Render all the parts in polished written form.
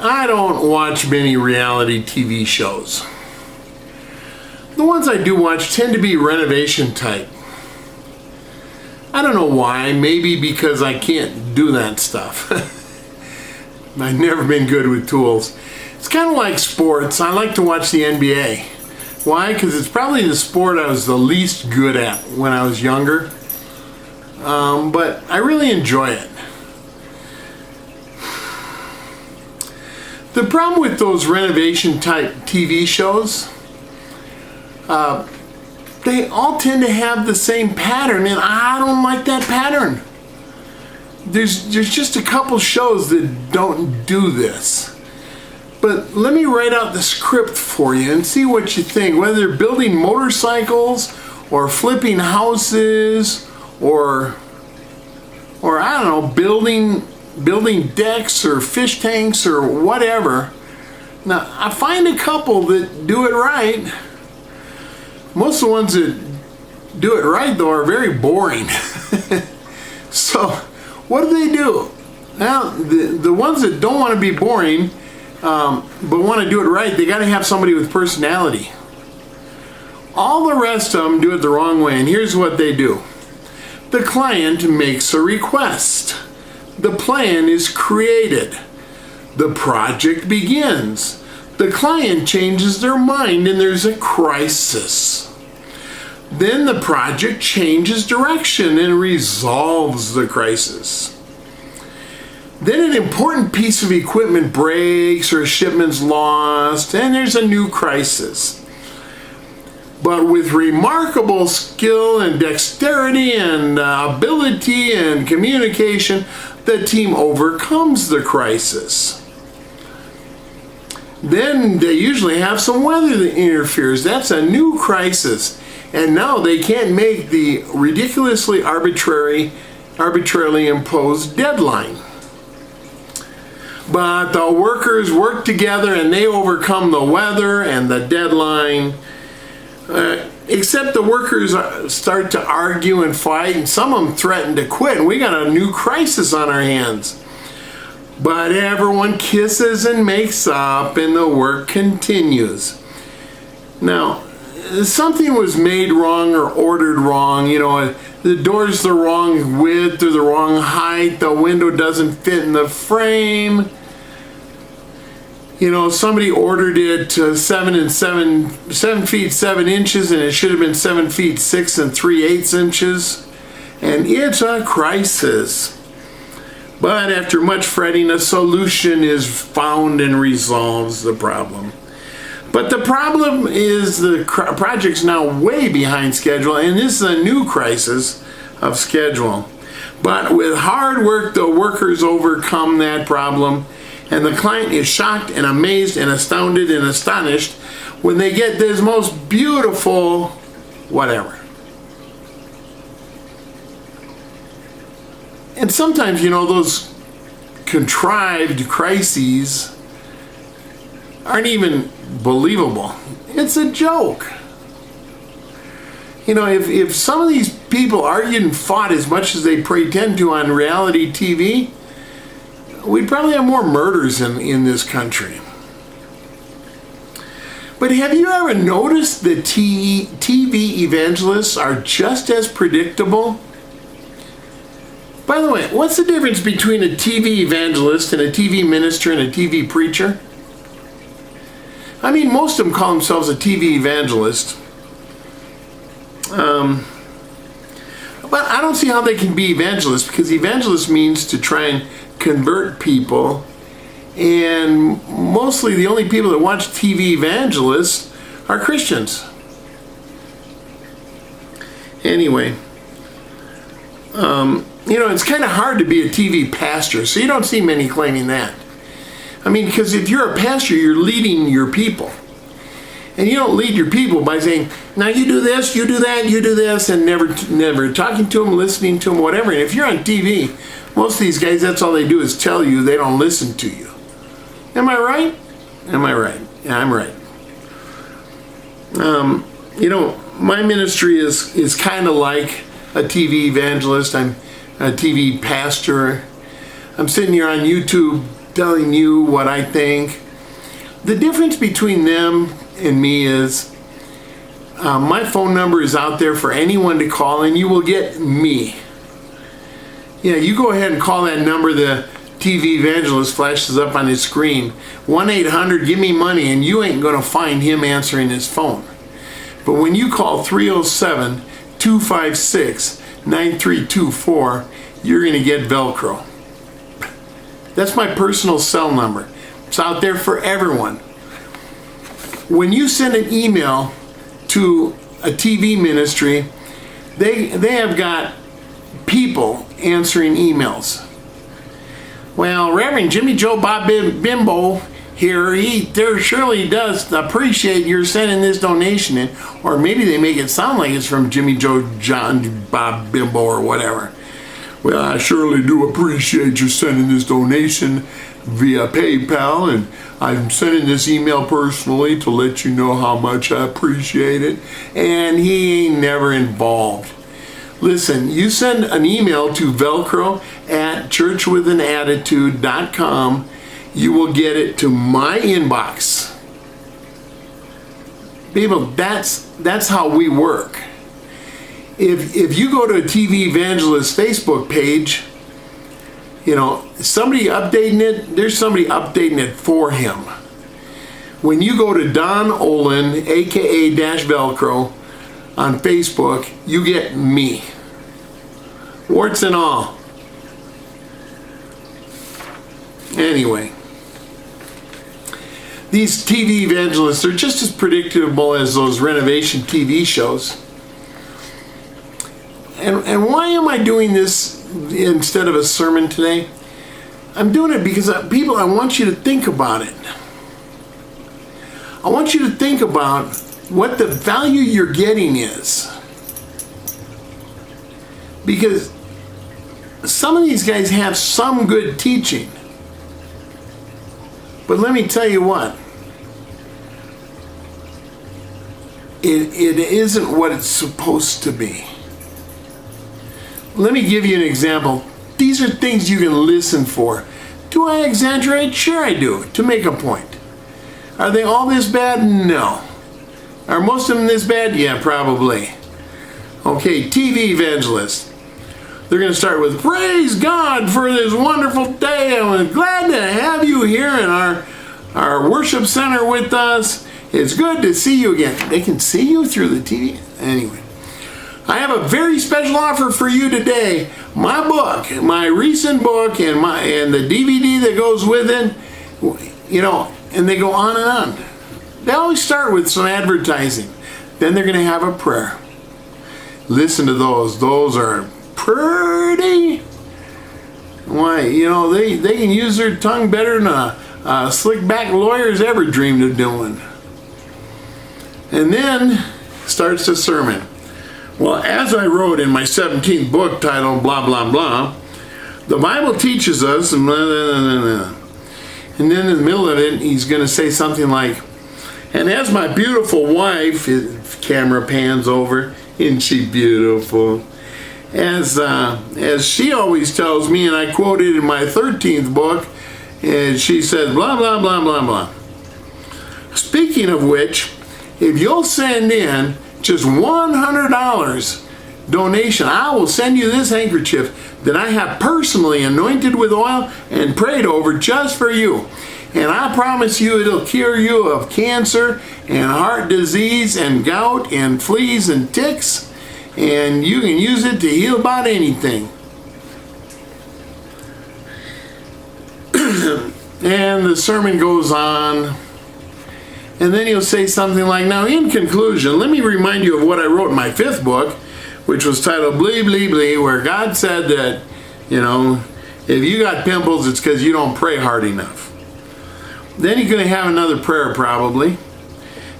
I don't watch many reality TV shows. The ones I do watch tend to be renovation type. I don't know why, maybe because I can't do that stuff. I've never been good with tools. It's kind of like sports. I like to watch the NBA. Why? Because it's probably the sport I was the least good at when I was younger. But I really enjoy it. The problem with those renovation type TV shows, they all tend to have the same pattern, and I don't like that pattern. There's just a couple shows that don't do this. But let me write out the script for you and see what you think. Whether they're building motorcycles or flipping houses or I don't know, building decks or fish tanks or whatever. Now, I find a couple that do it right. Most of the ones that do it right, though, are very boring. So, what do? Well, the ones that don't want to be boring, but want to do it right, they got to have somebody with personality. All the rest of them do it the wrong way, and here's what they do. The client makes a request. The plan is created. The project begins. The client changes their mind and there's a crisis. Then the project changes direction and resolves the crisis. Then an important piece of equipment breaks or a shipment's lost and there's a new crisis. But with remarkable skill and dexterity and ability and communication, the team overcomes the crisis. Then they usually have some weather that interferes. That's a new crisis. And now they can't make the ridiculously arbitrarily imposed deadline. But the workers work together and they overcome the weather and the deadline. Except the workers start to argue and fight, and some of them threaten to quit, and we got a new crisis on our hands. But everyone kisses and makes up, and the work continues. Now, something was made wrong or ordered wrong. You know, the door's the wrong width or the wrong height, the window doesn't fit in the frame. You know, somebody ordered it 7 feet 7 inches, and it should have been 7 feet 6 3/8 inches, and it's a crisis. But after much fretting, a solution is found and resolves the problem. But the problem is the project's now way behind schedule, and this is a new crisis of schedule. But with hard work, the workers overcome that problem. And the client is shocked and amazed and astounded and astonished when they get this most beautiful whatever. And sometimes, you know, those contrived crises aren't even believable. It's a joke. You know, if some of these people argued and fought as much as they pretend to on reality TV, we'd probably have more murders in this country. But have you ever noticed that TV evangelists are just as predictable? By the way, what's the difference between a TV evangelist and a TV minister and a TV preacher? I mean, most of them call themselves a TV evangelist. But I don't see how they can be evangelists, because evangelist means to try and convert people, and mostly the only people that watch TV evangelists are Christians. Anyway, you know, it's kind of hard to be a TV pastor, so you don't see many claiming that. I mean, because if you're a pastor, you're leading your people. And you don't lead your people by saying, now you do this, you do that, you do this, and never talking to them, listening to them, whatever. And if you're on TV, most of these guys, that's all they do is tell you, they don't listen to you. Am I right? Am I right? Yeah, I'm right. You know, my ministry is kind of like a TV evangelist. I'm a TV pastor. I'm sitting here on YouTube telling you what I think. The difference between them and me is my phone number is out there for anyone to call, and you will get me. Yeah, you go ahead and call that number the TV evangelist flashes up on his screen. 1-800 give me money, and you ain't going to find him answering his phone. But when you call 307-256-9324, you're going to get Velcro. That's my personal cell number. It's out there for everyone. When you send an email to a TV ministry, they have got people answering emails. Well, Reverend Jimmy Joe Bob Bimbo here, he surely does appreciate your sending this donation in. Or maybe they make it sound like it's from Jimmy Joe John Bob Bimbo or whatever. Well, I surely do appreciate you sending this donation via PayPal, and I'm sending this email personally to let you know how much I appreciate it. And he ain't never involved. Listen, you send an email to velcro@churchwithanattitude.com, you will get it to my inbox. People, that's how we work. If you go to a TV Evangelist Facebook page, you know, somebody updating it, there's somebody updating it for him. When you go to Don Olin, aka Dash Velcro, on Facebook, you get me. Warts and all. Anyway, these TV evangelists are just as predictable as those renovation TV shows. And why am I doing this instead of a sermon today? I'm doing it because people, I want you to think about it. I want you to think about what the value you're getting is. Because some of these guys have some good teaching. But let me tell you what. It isn't what it's supposed to be. Let me give you an example. These are things you can listen for. Do I exaggerate? Sure I do, to make a point. Are they all this bad? No. Are most of them this bad? Yeah, probably. Okay, TV evangelists. They're going to start with, praise God for this wonderful day. I'm glad to have you here in our worship center with us. It's good to see you again. They can see you through the TV? Anyway. I have a very special offer for you today. My book, my recent book, and the DVD that goes with it, you know, and they go on and on. They always start with some advertising. Then they're going to have a prayer. Listen to those. Those are pretty. Why, you know, they can use their tongue better than a slick back lawyer's ever dreamed of doing. And then starts the sermon. Well, as I wrote in my 17th book titled blah, blah, blah, the Bible teaches us, and blah, blah, blah, blah. And then in the middle of it, he's going to say something like, and as my beautiful wife, his camera pans over, isn't she beautiful? As she always tells me, and I quoted in my 13th book, and she says, blah, blah, blah, blah, blah. Speaking of which, if you'll send in just $100 donation, I will send you this handkerchief that I have personally anointed with oil and prayed over just for you. And I promise you it'll cure you of cancer and heart disease and gout and fleas and ticks. And you can use it to heal about anything. And the sermon goes on. And then he'll say something like, now in conclusion, let me remind you of what I wrote in my 5th book, which was titled Blee, Blee, Blee, where God said that, you know, if you got pimples, it's because you don't pray hard enough. Then he's going to have another prayer probably.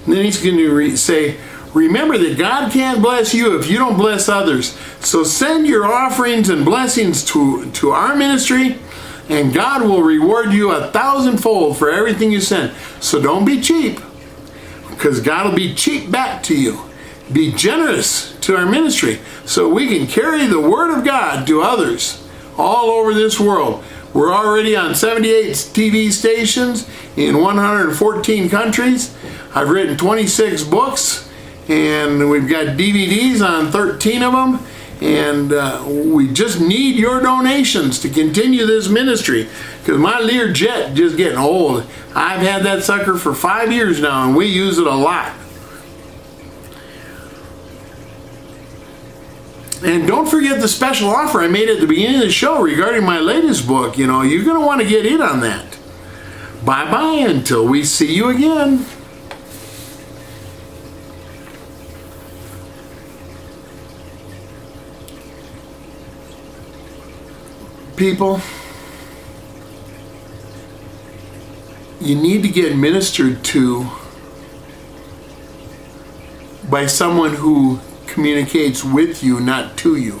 And then he's going to say, remember that God can't bless you if you don't bless others. So send your offerings and blessings to our ministry, and God will reward you 1,000-fold for everything you send. So don't be cheap, because God will be cheap back to you. Be generous to our ministry so we can carry the word of God to others all over this world. We're already on 78 TV stations in 114 countries. I've written 26 books, and we've got DVDs on 13 of them. And we just need your donations to continue this ministry, because my Learjet just getting old. I've had that sucker for 5 years now, and we use it a lot. And don't forget the special offer I made at the beginning of the show regarding my latest book. You know, you're going to want to get in on that. Bye-bye until we see you again. People, you need to get ministered to by someone who communicates with you, not to you.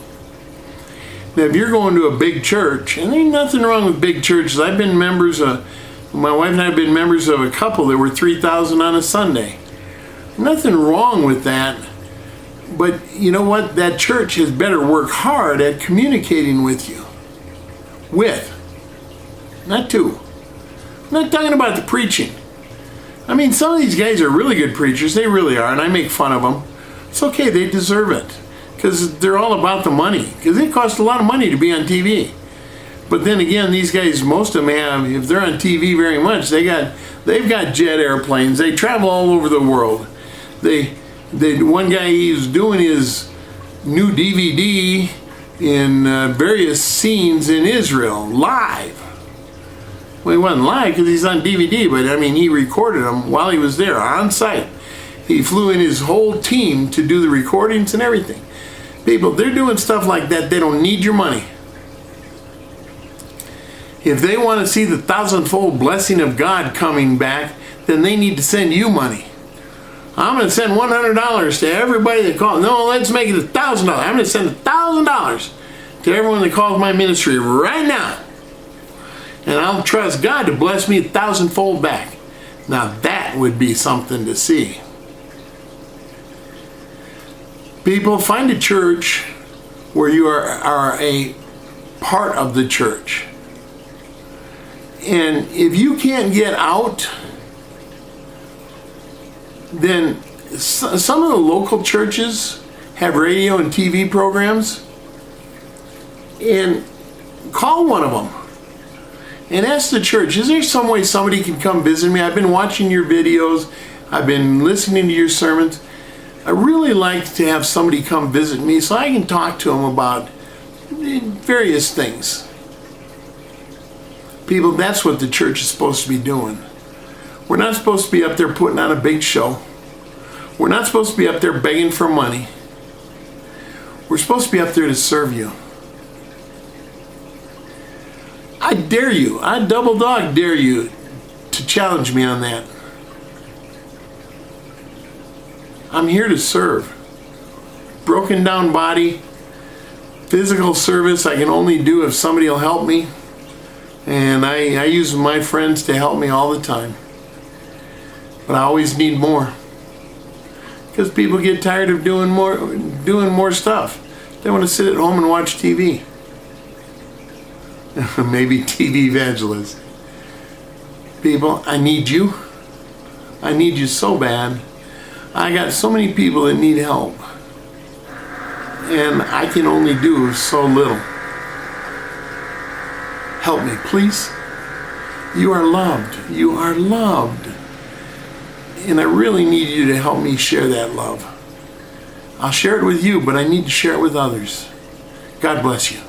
Now, if you're going to a big church, and there ain't nothing wrong with big churches. I've been members of, my wife and I have been members of a couple that were 3,000 on a Sunday. Nothing wrong with that. But you know what? That church has better work hard at communicating with you. With, not to. I'm not talking about the preaching. I mean, some of these guys are really good preachers. They really are, and I make fun of them. It's okay, they deserve it, because they're all about the money, because it costs a lot of money to be on TV. But then again, these guys, most of them have, if they're on TV very much, they've got jet airplanes. They travel all over the world. One guy, he's doing his new DVD in various scenes in Israel live. Well, he wasn't live because he's on DVD, but I mean, he recorded them while he was there on site. He flew in his whole team to do the recordings and everything. People, they're doing stuff like that. They don't need your money. If they want to see the thousandfold blessing of God coming back, then they need to send you money. I'm going to send $100 to everybody that calls. No, let's make it $1,000. I'm going to send $1,000 to everyone that calls my ministry right now. And I'll trust God to bless me 1,000-fold back. Now that would be something to see. People, find a church where you are a part of the church. And if you can't get out, then some of the local churches have radio and TV programs. And call one of them and ask the church, is there some way somebody can come visit me? I've been watching your videos. I've been listening to your sermons. I really like to have somebody come visit me so I can talk to them about various things. People, that's what the church is supposed to be doing. We're not supposed to be up there putting on a big show. We're not supposed to be up there begging for money. We're supposed to be up there to serve you. I dare you, I double dog dare you to challenge me on that. I'm here to serve. Broken down body, physical service I can only do if somebody will help me. And I use my friends to help me all the time. But I always need more. Because people get tired of doing more stuff. They want to sit at home and watch TV. Maybe TV evangelists. People, I need you. I need you so bad. I got so many people that need help. And I can only do so little. Help me, please. You are loved. You are loved. And I really need you to help me share that love. I'll share it with you, but I need to share it with others. God bless you.